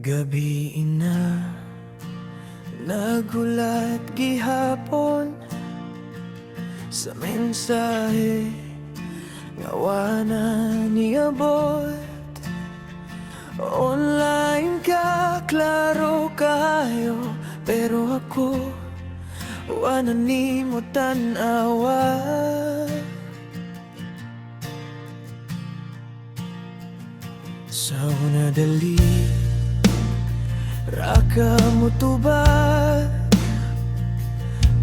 Gabi na nagulat gihapon sa mensahe ngawa na niabot. Online ka, klaro kayo, pero ako wala nimo tanawa. Sa una dali raka mo tubag,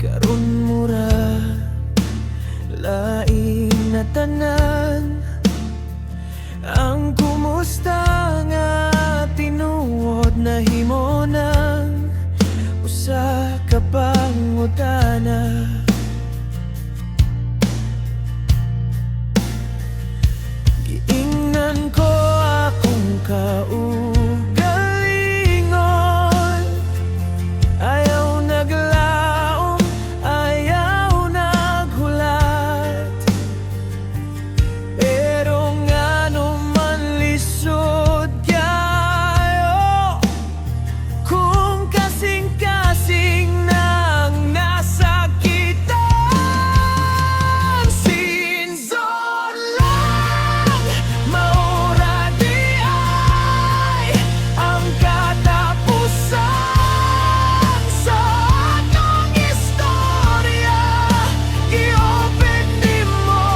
karon mura lain na tanan. Ang kumusta nga tinuod na himo ng usa ka pangutana. Giingnan ko akong kaugalingon, ayaw naglaom, ayaw naghulat. Pero ngano man lisod kayo, kung kasing-kasing nang nasakitan. Sinzon lang, maura di ay ang katapusan sa atong istorya. I-open di mo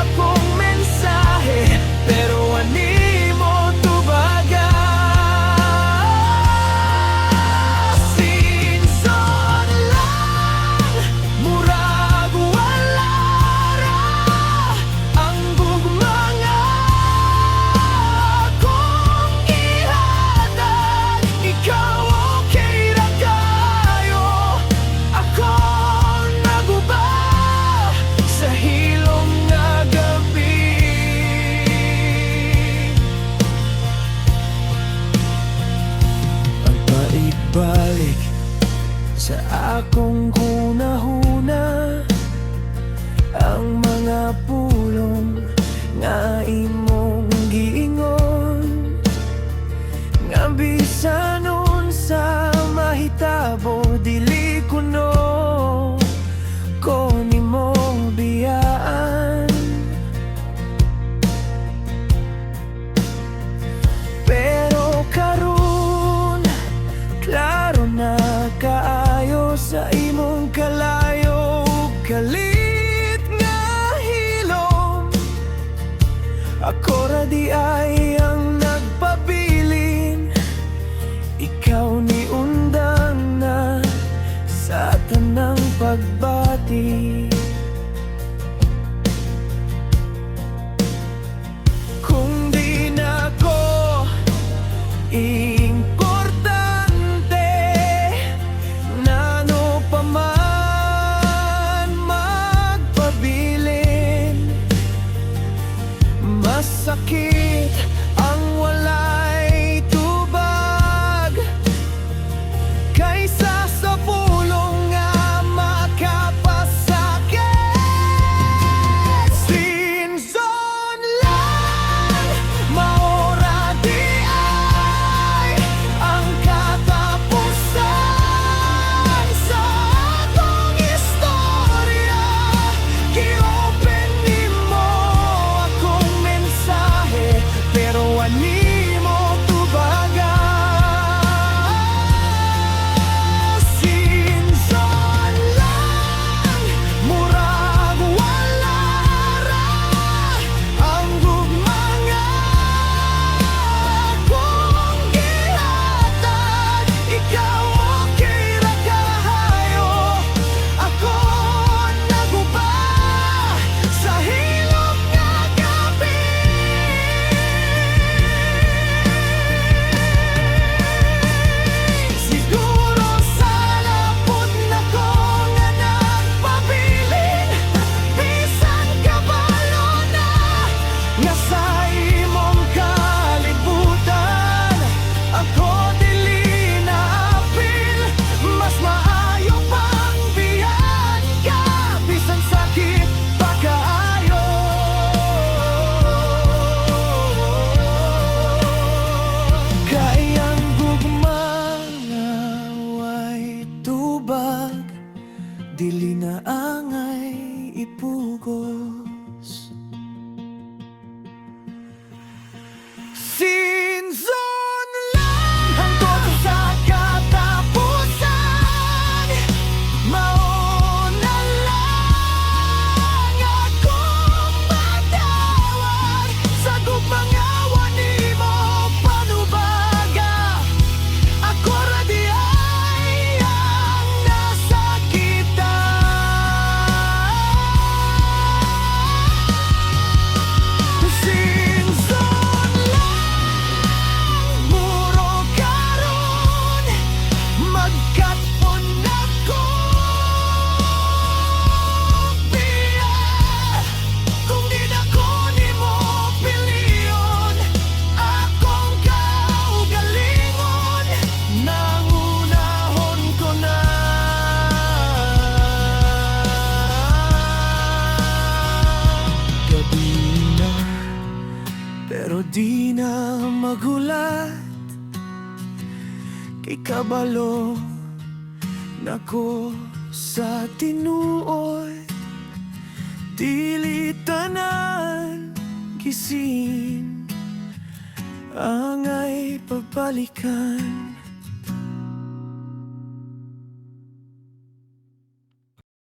akong mensahe, pero ani mo tubaga. Sinzon lang, murag wala ra ang gugmanga akong ihatag. Ikaw okay ra kayo, ako naguba sa hilom nga gabi. Pagbalik-balik sa akong hunahuna, ang mga pulong nga imong giingon, nga bisan unsa mahitabo dili kuno ko nimo biyaan. Pero karon klaro na kaayo sa imong kalayo, kalit nga hilom. Ako ra di ay ang nagpabilin, ikaw ni undang na sa tanang pagbati. Kung di na ko importante, nano pa man magpabilin. Masakit ang walay tubag kaysa sa pulong nga makapasakit. Sinzon lang, maura di ay ang katapusan sa atong istorya. I-open di mo akong mensahe, pero ani mo tubaga. Sinzon lang, murag wala ra ang gugmanga akong gihatag. Ikaw okay ra kayo, ako naguba sa hilom nga gabi. Siguro sa lapod na ko nga nagpabilin, bisan kabalo na nga sa imong kalibutan. Ako dili na apil, mas maayo pang biyan ka, bisan sakit pa kaayo. Kayang Di na magulat kay kabalo nako sa tinuoy. Dili tanan gisin angay pagbalikan.